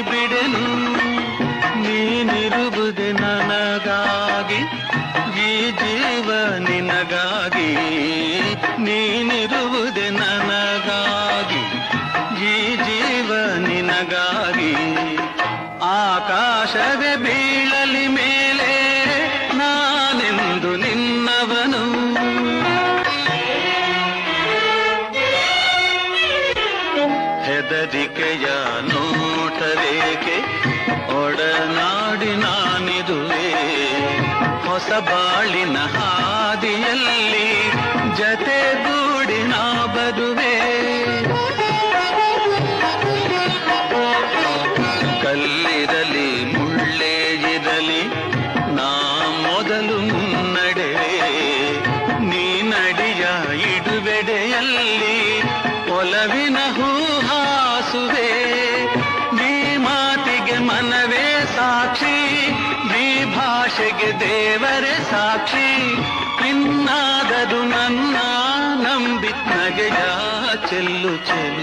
ಬಿಡೆನು ನೀನಿರುವುದೆ ನನಗಾಗಿ ಈ ಜೀವ ನಿನಗಾಗಿ ನೀನಿರುವುದೆ ನನಗಾಗಿ ಈ ಜೀವ ನಿನಗಾಗಿ ಆಕಾಶವೇ ಬೀಳಲಿ ಮೇಲೆ ನಾನೆಂದು ನಿನ್ನವನು ಹೆದರಿಕೆಯ ನೋಟರೇಕೆ ಒಡನಾಡಿ ನಾನಿದುವೆ ಹೊಸ ಬಾಳಿನ ಹಾದಿಯಲ್ಲಿ ಜತೆಗೂಡಿ ನಾ ಬರುವೆ ಕಲ್ಲಿರಲಿ ಮುಳ್ಳೇ ಇರಲಿ ನಾ ಮೊದಲು ಮುನ್ನಡೆವೆ ನೀ ನಡಿಯ ಇಡುವೆಡೆಯಲ್ಲಿ ಒಲವಿನ ಹೂಹಾಸುವೆ ನೀ ಮಾತಿಗೆ ಮನವೇ ಸಾಕ್ಷಿ ನೀ ಭಾಷೆಗೆ ದೇವರೇ ಸಾಕ್ಷಿ ಇನ್ನಾದರೂ ನನ್ನ ನಂಬಿ ನಗೆಯ ಚೆಲ್ಲು ಚೆಲ್ಲು